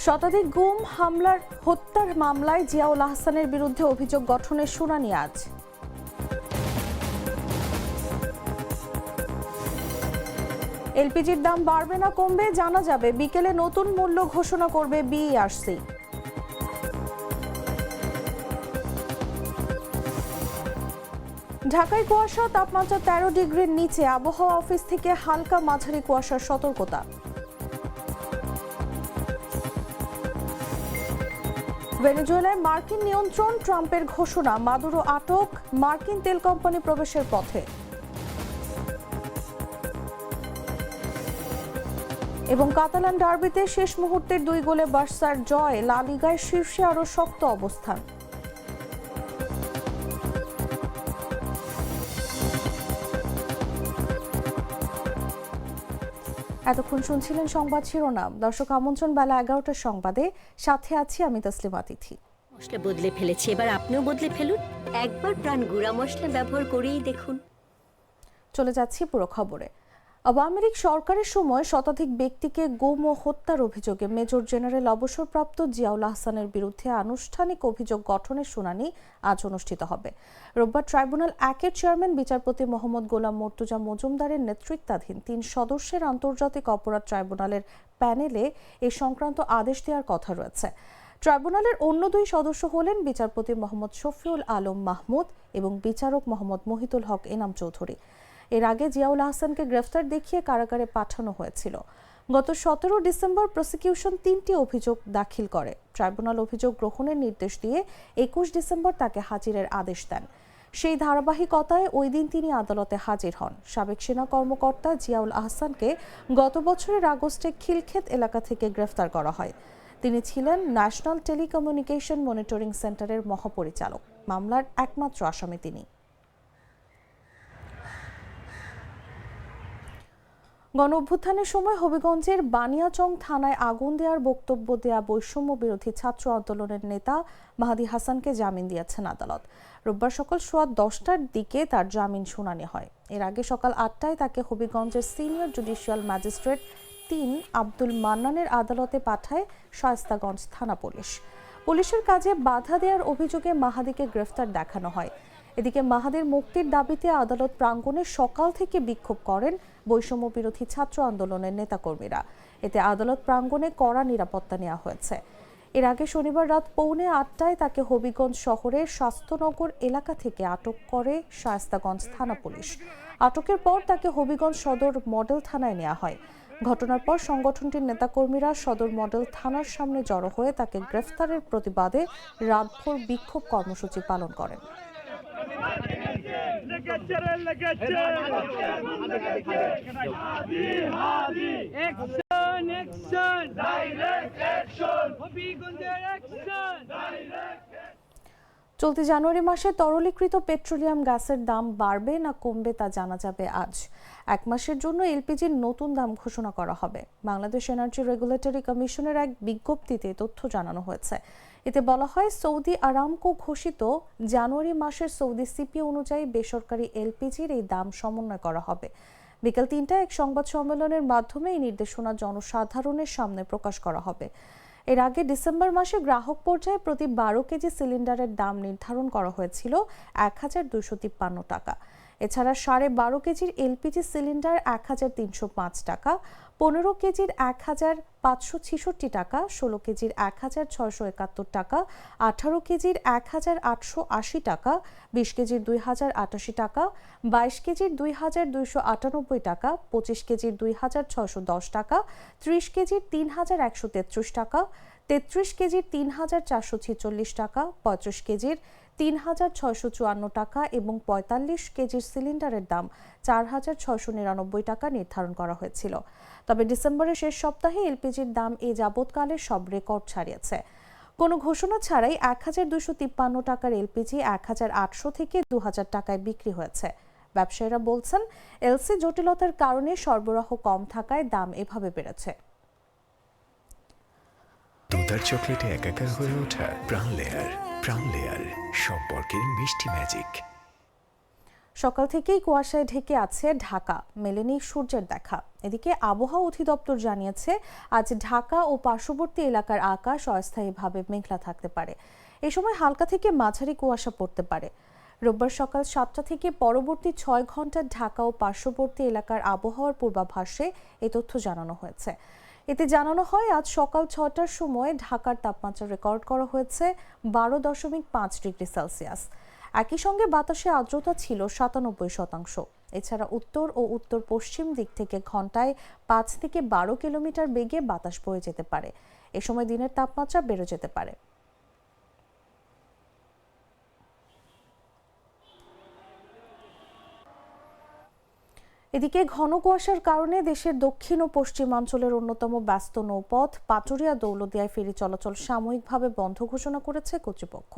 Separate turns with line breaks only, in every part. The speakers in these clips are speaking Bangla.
শতাধিক গুম হামলার হত্যার মামলায় জিয়াউল আহসানের বিরুদ্ধে অভিযোগ গঠনের শুনানি আজ। এলপিজির দাম বাড়বে না কমবে জানা যাবে, বিকেলে নতুন মূল্য ঘোষণা করবে বিইআরসি। ঢাকায় কুয়াশা, তাপমাত্রা 13 ডিগ্রির নিচে, আবহাওয়া অফিস থেকে হালকা মাঝারি কুয়াশার সতর্কতা। ভেনেজুয়েলায় মার্কিন নিয়ন্ত্রণ, ট্রাম্পের ঘোষণা, মাদুরো আটক, মার্কিন তেল কোম্পানি প্রবেশের পথে। এবং কাতালান ডার্বিতে শেষ মুহূর্তের 2 গোলে বার্সার জয়, লা লিগায় শীর্ষে আরও শক্ত অবস্থান। এতক্ষণ শুনছিলেন সংবাদ শিরোনাম। দর্শক, আমন্ত্রণ বেলা 11টার সংবাদে, সাথে আছি আমি তাসলিমা তিথি।
মশলা বদলে ফেলেছি, এবার আপনিও বদলে ফেলুন। একবার প্রাণ গুঁড়া মশলা ব্যবহার করেই দেখুন।
চলে যাচ্ছি পুরো খবরে। আওয়ামী লীগ সরকারের সময় শতাধিক ব্যক্তিকে গুম ও হত্যার অভিযোগে মেজর জেনারেল অবসরপ্রাপ্ত জিয়াউল আহসানের বিরুদ্ধে আনুষ্ঠানিক অভিযোগ গঠনের শুনানি আজ অনুষ্ঠিত হবে। রোববার ট্রাইব্যুনাল 1-এর চেয়ারম্যান বিচারপতি মোহাম্মদ গোলাম মর্তুজা মজুমদারের নেতৃত্বাধীন 3 সদস্যের আন্তর্জাতিক অপরাধ ট্রাইব্যুনালের প্যানেলে এ সংক্রান্ত আদেশ দেওয়ার কথা রয়েছে। ট্রাইব্যুনালের অন্য 2 সদস্য হলেন বিচারপতি মোহাম্মদ শফিউল আলম মাহমুদ এবং বিচারক মোহাম্মদ মহিতুল হক এনাম চৌধুরী। এর আগে জিয়াউল আহসানকে গ্রেফতার দেখিয়ে কারাগারে পাঠানো হয়েছিল। গত 17 ডিসেম্বর প্রসিকিউশন 3টি অভিযোগ দাখিল করে। ট্রাইব্যুনাল অভিযোগ গ্রহণের নির্দেশ দিয়ে 21 ডিসেম্বর তাকে হাজিরের আদেশ দেন। সেই ধারাবাহিকতায় ওই দিন তিনি আদালতে হাজির হন। সাবেক সেনা কর্মকর্তা জিয়াউল আহসানকে গত বছরের আগস্টে খিলক্ষেত এলাকা থেকে গ্রেফতার করা হয়। তিনি ছিলেন ন্যাশনাল টেলিকমিউনিকেশন মনিটরিং সেন্টারের মহাপরিচালক। মামলার একমাত্র আসামি তিনি। গণ অভ্যুত্থানের সময় হবিগঞ্জের বানিয়াচং থানায় আগুন দেওয়ার বক্তব্য দেয়া বৈষম্য বিরোধী ছাত্র আন্দোলনের নেতা মাহাদি হাসানকে জামিন দিয়েছেন আদালত। রোববার সকাল 10:15টার দিকে তার জামিন শুনানি হয়। এর আগে সকাল 8টায় তাকে হবিগঞ্জের সিনিয়র জুডিশিয়াল ম্যাজিস্ট্রেট 3 আব্দুল মান্নানের আদালতে পাঠায় শায়েস্তাগঞ্জ থানা পুলিশ। পুলিশের কাজে বাধা দেওয়ার অভিযোগে মাহাদিকে গ্রেফতার দেখানো হয়। এদিকে মাহাদির মুক্তির দাবিতে আদালত প্রাঙ্গণে সকাল থেকে বিক্ষোভ করেন বৈষম্য বিরোধী ছাত্র আন্দোলনের নেতাকর্মীরা। এতে আদালত প্রাঙ্গণে কড়া নিরাপত্তা নেওয়া হয়েছে। এর আগে শনিবার রাত 7:45টায় তাকে হবিগঞ্জ শহরের স্বাস্থ্যনগর এলাকা থেকে আটক করে শায়েস্তাগঞ্জ থানা পুলিশ। আটকের পর তাকে হবিগঞ্জ সদর মডেল থানায় নেওয়া হয়। ঘটনার পর সংগঠনটির নেতাকর্মীরা সদর মডেল থানার সামনে জড়ো হয়ে তাকে গ্রেফতারের প্রতিবাদে রাতভর বিক্ষোভ কর্মসূচি পালন করেন। চলতি জানুয়ারি মাসে তরলীকৃত পেট্রোলিয়াম গ্যাসের দাম বাড়বে না কমবে তা জানা যাবে আজ। 1 মাসের জন্য এলপিজির নতুন দাম ঘোষণা করা হবে। বাংলাদেশ এনার্জি রেগুলেটরি কমিশনের এক বিজ্ঞপ্তিতে তথ্য জানানো হয়েছে। এতে বলা হয়, সৌদি আরামকো ঘোষিত জানুয়ারি মাসের সৌদি সিপি অনুযায়ী বেসরকারি এলপিজির এই দাম সমন্বয় করা হবে। বিকেল 3টায় এক সংবাদ সম্মেলনের মাধ্যমে এই নির্দেশনা জনসাধারণের সামনে প্রকাশ করা হবে। এর আগে ডিসেম্বর মাসে গ্রাহক পর্যায়ে প্রতি 12 কেজি সিলিন্ডারের দাম নির্ধারণ করা হয়েছিল 1253 টাকা। এছাড়া 12.5 কেজির এলপিজি সিলিন্ডার 1305 টাকা, 15 কেজির 1566 টাকা, 16 কেজির 1671 টাকা, 18 কেজির 1880 টাকা, 20 কেজির 2088 টাকা, 22 কেজির 2298 টাকা, 25 কেজির 2610 টাকা, 30 কেজির 3133 টাকা, 33 কেজির 3446 টাকা, 35 কেজির 3654 টাকা এবং 45 কেজির সিলিন্ডারের দাম 4699 টাকা নির্ধারণ করা হয়েছিল। তবে ডিসেম্বরের শেষ সপ্তাহে এলপিজির দাম এ যাবৎকালে সব রেকর্ড ছাড়িয়েছে। কোনো ঘোষণা ছাড়াই 1253 টাকার এলপিজি 1800 থেকে 2000 টাকায় বিক্রি হয়েছে। ব্যবসায়ীরা বলছেন, এলসি জটিলতার কারণে সরবরাহ কম থাকায় দাম এভাবে বেড়েছে।
দুধার চকলেটে একাকার হয়ে ওঠা প্রাণ লেয়ার সম্পর্কের মিষ্টি ম্যাজিক।
সকাল থেকেই কুয়াশায় ঢেকে আছে ঢাকা, মেলেনি সূর্যের দেখা। এদিকে আবহাওয়া অধিদপ্তর জানিয়েছে আজ ঢাকা ও পার্শ্ববর্তী এলাকার আকাশ অস্থায়ীভাবে মেঘলা থাকতে পারে। এই সময় হালকা থেকে মাঝারি কুয়াশা পড়তে পারে। রোববার সকাল 7টা থেকে পরবর্তী 6 ঘন্টার ঢাকা ও পার্শ্ববর্তী এলাকার আবহাওয়ার পূর্বাভাসে এই তথ্য জানানো হয়েছে। এতে জানানো হয় আজ সকাল 6টার সময় ঢাকার তাপমাত্রা রেকর্ড করা হয়েছে 12.5 ডিগ্রি সেলসিয়াস। একই সঙ্গে বাতাসে আর্দ্রতা ছিল 97%। এছাড়া উত্তর ও উত্তর পশ্চিম দিক থেকে ঘন্টায় 5 থেকে 12 কিলোমিটার বেগে বাতাস বয়ে যেতে পারে। এ সময় দিনের তাপমাত্রা বেড়ে যেতে পারে। এদিকে ঘন কুয়াশার কারণে দেশের দক্ষিণ ও পশ্চিমাঞ্চলের অন্যতম ব্যস্ত নৌপথ পাটুরিয়া দৌলতদিয়ায় ফেরি চলাচল সাময়িকভাবে বন্ধ ঘোষণা করেছে কর্তৃপক্ষ।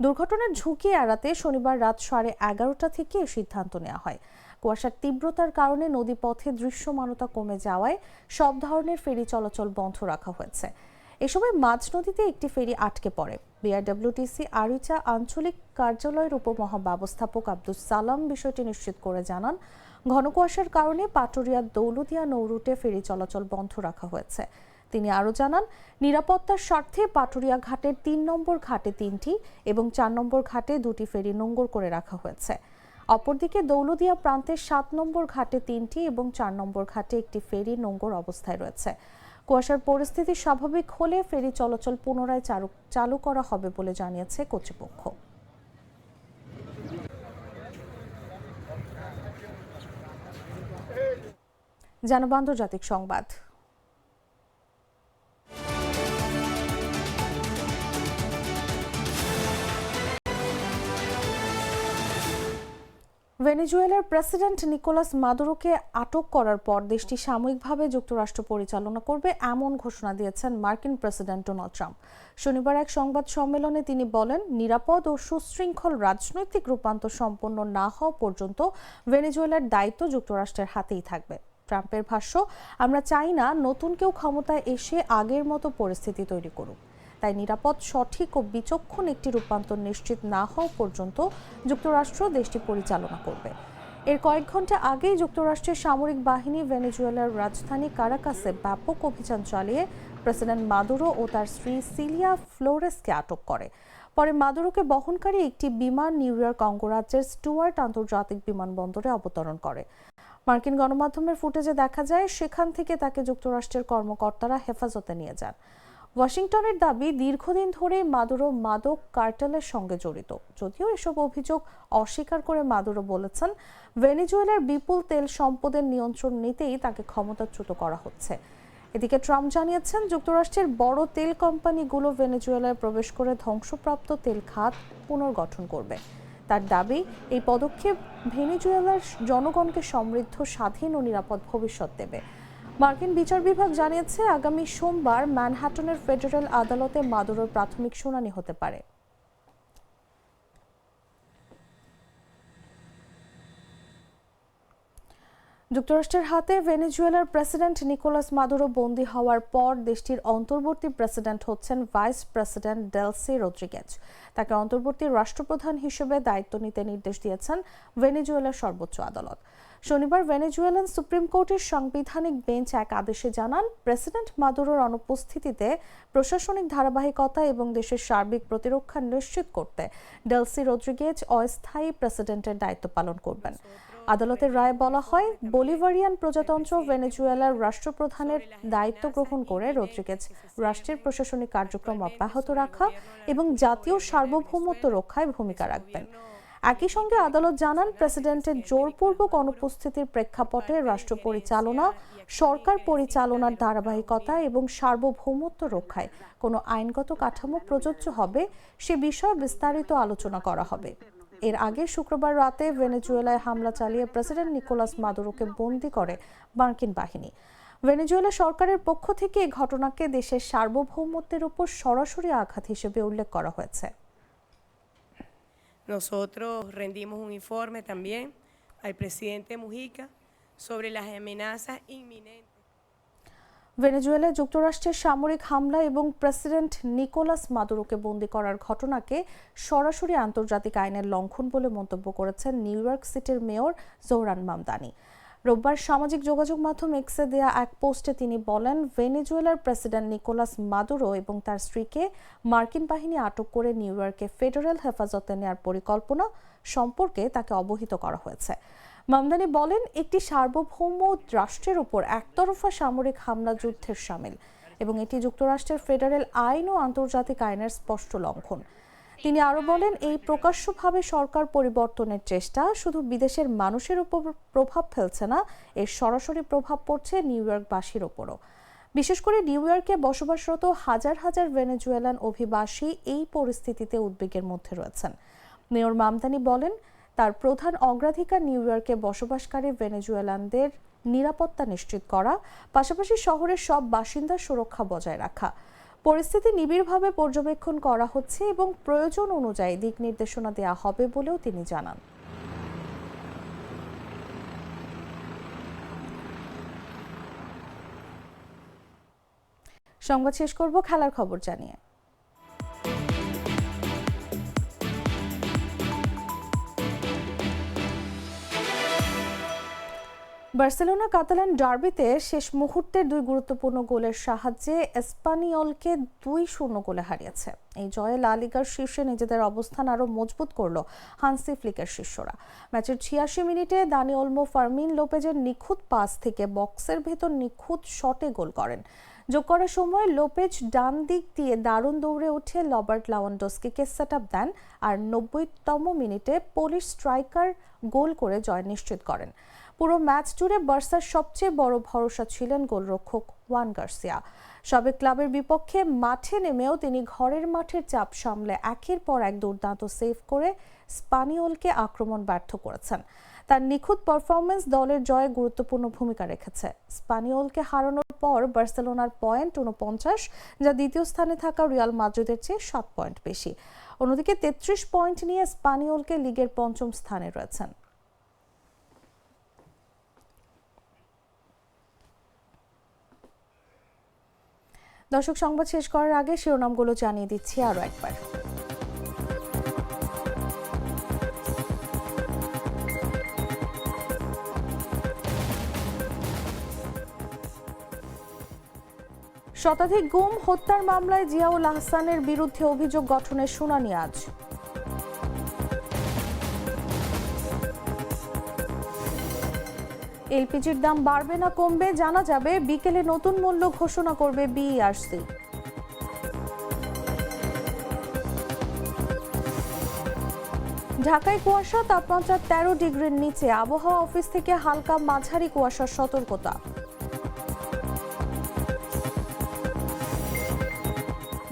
দুর্ঘটনার ঝুঁকি এড়াতে শনিবার রাত 11:30টা থেকে এই সিদ্ধান্ত নেওয়া হয়। কুয়াশার তীব্রতার কারণে নদীপথে দৃশ্যমানতা কমে যাওয়ায় সব ধরনের ফেরি চলাচল বন্ধ রাখা হয়েছে। এ সময় মাঝ নদীতে একটি ফেরি আটকে পড়ে। বিআরডব্লিউটিসি আরিচা আঞ্চলিক কার্যালয়ের উপমহাব্যবস্থাপক আব্দুস সালাম বিষয়টি নিশ্চিত করে জানান, ঘন কুয়াশার কারণে পাটুরিয়া দৌলতদিয়া নৌরুটে ফেরি চলাচল বন্ধ রাখা হয়েছে। তিনি আরও জানান, নিরাপত্তার স্বার্থে পাটুরিয়া ঘাটের 3 নম্বর ঘাটে 3টি এবং 4 নম্বর ঘাটে 2টি ফেরি নোঙর করে রাখা হয়েছে। অপরদিকে দৌলতদিয়া প্রান্তের 7 নম্বর ঘাটে 3টি এবং 4 নম্বর ঘাটে একটি ফেরি নোঙর অবস্থায় রয়েছে। কুয়াশার পরিস্থিতি স্বাভাবিক হলে ফেরি চলাচল পুনরায় চালু করা হবে বলে জানিয়েছে কর্তৃপক্ষ। জানাবো আন্তর্জাতিক সংবাদ। ভেনেজুয়েলার প্রেসিডেন্ট নিকোলাস মাদুরোকে আটক করার পর দেশটি সাময়িকভাবে যুক্তরাষ্ট্র পরিচালনা করবে এমন ঘোষণা দিয়েছেন মার্কিন প্রেসিডেন্ট ডোনাল্ড ট্রাম্প। শনিবার এক সংবাদ সম্মেলনে তিনি বলেন, নিরাপদ ও সুশৃঙ্খল রাজনৈতিক রূপান্তর সম্পন্ন না হওয়া পর্যন্ত ভেনেজুয়েলার দায়িত্ব যুক্তরাষ্ট্রের হাতেই থাকবে। ট্রাম্পের ভাষ্য, আমরা চাই না নতুন কেউ ক্ষমতায় এসে আগের মতো পরিস্থিতি তৈরি করুক। তাই নিরাপদ, সঠিক ও বিচক্ষণ একটি রূপান্তর নিশ্চিত না হওয়া পর্যন্ত যুক্তরাষ্ট্র দেশটি পরিচালনা করবে। এর কয়েক ঘন্টা আগেই যুক্তরাষ্ট্রের সামরিক বাহিনী ভেনেজুয়েলার রাজধানী কারাকাসে ব্যাপক অভিযান চালিয়ে প্রেসিডেন্ট মাদুরো ও তার স্ত্রী সিলিয়া ফ্লোরেসকে আটক করে। পরে মাদুরোকে বহনকারী একটি বিমান নিউ ইয়র্ক অঙ্গরাজ্যের স্টুয়ার্ট আন্তর্জাতিক বিমানবন্দরে অবতরণ করে। মার্কিন গণমাধ্যমের ফুটেজে দেখা যায়, সেখান থেকে তাকে যুক্তরাষ্ট্রের কর্মকর্তারা হেফাজতে নিয়ে যান। ওয়াশিংটনের দাবি, দীর্ঘদিন ধরে মাদুরো মাদক কার্টেলের সঙ্গে জড়িত। যদিও এসব অভিযোগ অস্বীকার করে মাদুরো বলেছেন, ভেনেজুয়েলার বিপুল তেল সম্পদের নিয়ন্ত্রণ নিতেই তাকে ক্ষমতাচ্যুত করা হচ্ছে। এদিকে ট্রাম্প জানিয়েছেন, যুক্তরাষ্ট্রের বড় তেল কোম্পানিগুলো ভেনেজুয়েলায় প্রবেশ করে ধ্বংসপ্রাপ্ত তেল খাত পুনর্গঠন করবে। তার দাবি, এই পদক্ষেপ ভেনেজুয়েলার জনগণকে সমৃদ্ধ, স্বাধীন ও নিরাপদ ভবিষ্যৎ দেবে। মার্কিন বিচার বিভাগ জানিয়েছে, আগামী সোমবার ম্যানহাটনের ফেডারেল আদালতে মাদুরোর প্রাথমিক শুনানি হতে পারে। যুক্তরাষ্ট্রের হাতে ভেনেজুয়েলার প্রেসিডেন্ট নিকোলাস মাদুরো বন্দী হওয়ার পর দেশটির অন্তর্বর্তী প্রেসিডেন্ট হচ্ছেন ভাইস প্রেসিডেন্ট ডেলসি রদ্রিগেজ। তাকে অন্তর্বর্তী রাষ্ট্রপ্রধান হিসেবে দায়িত্ব নিতে নির্দেশ দিয়েছেন ভেনেজুয়েলার সর্বোচ্চ আদালত। শনিবার ভেনেজুয়েলান সুপ্রিম কোর্টের সাংবিধানিক বেঞ্চ এক আদেশে জানান, প্রেসিডেন্ট মাদুরোর অনুপস্থিতিতে প্রশাসনিক ধারাবাহিকতা এবং দেশের সার্বিক প্রতিরক্ষা নিশ্চিত করতে ডেলসি রদ্রিগেজ অস্থায়ী প্রেসিডেন্টের দায়িত্ব পালন করবেন। আদালতের রায়ে বলা হয়, বলিভারিয়ান প্রজাতন্ত্র ভেনেজুয়েলার রাষ্ট্রপ্রধানের দায়িত্ব গ্রহণ করে রদ্রিগেজ রাষ্ট্রের প্রশাসনিক কার্যক্রম অব্যাহত রাখা এবং জাতীয় সার্বভৌমত্ব রক্ষায় ভূমিকা রাখবেন। একই সঙ্গে আদালত জানান, প্রেসিডেন্টের জোরপূর্বক অনুপস্থিতির প্রেক্ষাপটে রাষ্ট্র পরিচালনা, সরকার পরিচালনার ধারাবাহিকতা এবং সার্বভৌমত্ব রক্ষায় কোনো আইনগত কাঠামো প্রযোজ্য হবে সে বিষয়ে বিস্তারিত আলোচনা করা হবে। এর আগে শুক্রবার রাতে ভেনেজুয়েলায় হামলা চালিয়ে প্রেসিডেন্ট নিকোলাস মাদুরোকে বন্দী করে মার্কিন বাহিনী। ভেনেজুয়েলা সরকারের পক্ষ থেকে এই ঘটনাকে দেশের সার্বভৌমত্বের উপর সরাসরি আঘাত হিসেবে উল্লেখ করা হয়েছে।
Nosotros rendimos un informe también al presidente Mujica sobre las amenazas inminentes.
ভেনেজুয়েলায় যুক্তরাষ্ট্রের সামরিক হামলা এবং প্রেসিডেন্ট নিকোলাস মাদুরোকে বন্দী করার ঘটনাকে সরাসরি আন্তর্জাতিক আইনের লঙ্ঘন বলে মন্তব্য করেছেন নিউ ইয়র্ক সিটির মেয়র জোহরান মামদানি। রোববার সামাজিক যোগাযোগ মাধ্যম এক্সে দেয়া এক পোস্টে তিনি বলেন, ভেনেজুয়েলার প্রেসিডেন্ট নিকোলাস মাদুরো এবং তার স্ত্রীকে মার্কিন বাহিনী আটক করে নিউ ইয়র্কে ফেডারেল হেফাজতে নেওয়ার পরিকল্পনা সম্পর্কে তাকে অবহিত করা হয়েছে। মামদানি বলেন, একটি সার্বভৌম রাষ্ট্রের উপর একতরফা সামরিক হামলা যুদ্ধের শামিল এবং এটি যুক্তরাষ্ট্রের ফেডারেল আইন ও আন্তর্জাতিক আইনের স্পষ্ট লঙ্ঘন। তিনি আরও বলেন, এই প্রকাশ্যভাবে সরকার পরিবর্তনের চেষ্টা শুধু বিদেশের মানুষের উপর প্রভাব ফেলছে না, এর সরাসরি প্রভাব পড়ছে নিউ ইয়র্কবাসীর ওপরও। বিশেষ করে নিউ ইয়র্কে বসবাসরত হাজার হাজার ভেনেজুয়েলান অভিবাসী এই পরিস্থিতিতে উদ্বেগের মধ্যে রয়েছেন। মেয়র মামদানি বলেন, তার প্রধান অগ্রাধিকার নিউ ইয়র্কে বসবাসকারী ভেনেজুয়েলানদের নিরাপত্তা নিশ্চিত করা, পাশাপাশি শহরের সব বাসিন্দার সুরক্ষা বজায় রাখা। পরিস্থিতি নিবিড়ভাবে পর্যবেক্ষণ করা হচ্ছে এবং প্রয়োজন অনুযায়ী দিক নির্দেশনা দেওয়া হবে বলেও তিনি জানান। সংবাদ শেষ করব খেলার খবর জানিয়ে। বার্সেলোনা কাতালান ডার্বিতে শেষ মুহূর্তের দুই গুরুত্বপূর্ণ গোলের সাহায্যে এসপানিওলকে 2-0 গোলে হারিয়েছে। এই জয়ে লা লিগার শীর্ষে নিজেদের অবস্থান আরও মজবুত করল হান্সি ফ্লিকের শিষ্যরা। ম্যাচের 86 মিনিটে দানি ওলমো ফার্মিন লোপেজের নিখুঁত পাস থেকে বক্সের ভেতর নিখুঁত শটে গোল করেন। যোগ করার সময় লোপেজ ডান দিক দিয়ে দারুণ দৌড়ে উঠে রবার্ট লেভানডস্কিকে সেটআপ দেন আর 90তম মিনিটে পোলিশ স্ট্রাইকার গোল করে জয় নিশ্চিত করেন। পুরো ম্যাচ জুড়ে বার্সার সবচেয়ে বড় ভরসা ছিলেন গোলরক্ষক ওয়ান গার্সিয়া। সাবেক ক্লাবের বিপক্ষে মাঠে নেমেও তিনি ঘরের মাঠের চাপ সামলে একের পর এক দুর্দান্ত সেভ করে স্পানিওলকে আক্রমণ ব্যর্থ করেছেন। তার নিখুঁত পারফরমেন্স দলের জয়ে গুরুত্বপূর্ণ ভূমিকা রেখেছে। স্পানিওলকে হারানোর পর বার্সেলোনার পয়েন্ট 49, যা দ্বিতীয় স্থানে থাকা রিয়াল মাদ্রিদের চেয়ে 7 পয়েন্ট বেশি। অন্যদিকে 33 পয়েন্ট নিয়ে স্পানিওলকে লিগের 5ম স্থানে রয়েছেন। দর্শক, সংবাদ শেষ করার আগে শিরোনামগুলো জানিয়ে দিচ্ছি আরও একবার। শতাধিক গুম হত্যার মামলায় জিয়াউল আহসানের বিরুদ্ধে অভিযোগ গঠনের শুনানি আজ। এলপিজির দাম বাড়বে না কমবে জানা যাবে, বিকেলে নতুন মূল্য ঘোষণা করবে বিইআরসি। ঢাকায় কুয়াশা, তাপমাত্রা 13 ডিগ্রির নিচে, আবহাওয়া অফিস থেকে হালকা মাঝারি কুয়াশার সতর্কতা।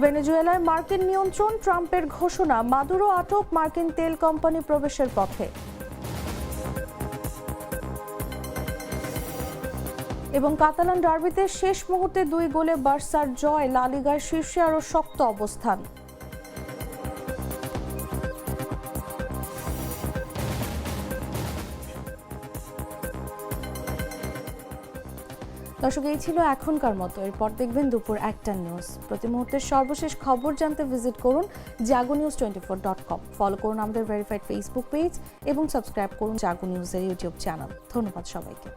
ভেনেজুয়েলায় মার্কিন নিয়ন্ত্রণ, ট্রাম্পের ঘোষণা, মাদুরো আটক, মার্কিন তেল কোম্পানি প্রবেশের পথে। এবং কাতালান ডার্বিতে শেষ মুহূর্তে 2 গোলে বার্সার জয়, লা লিগার শীর্ষে আরও শক্ত অবস্থান। দর্শক, এই ছিল এখনকার মতো। এরপর দেখবেন দুপুর 1টা নিউজ। প্রতি মুহূর্তের সর্বশেষ খবর জানতে ভিজিট করুন jagonews24.com। ফলো করুন আমাদের ভেরিফাইড ফেসবুক পেজ এবং সাবস্ক্রাইব করুন জাগো নিউজের ইউটিউব চ্যানেল। ধন্যবাদ সবাইকে।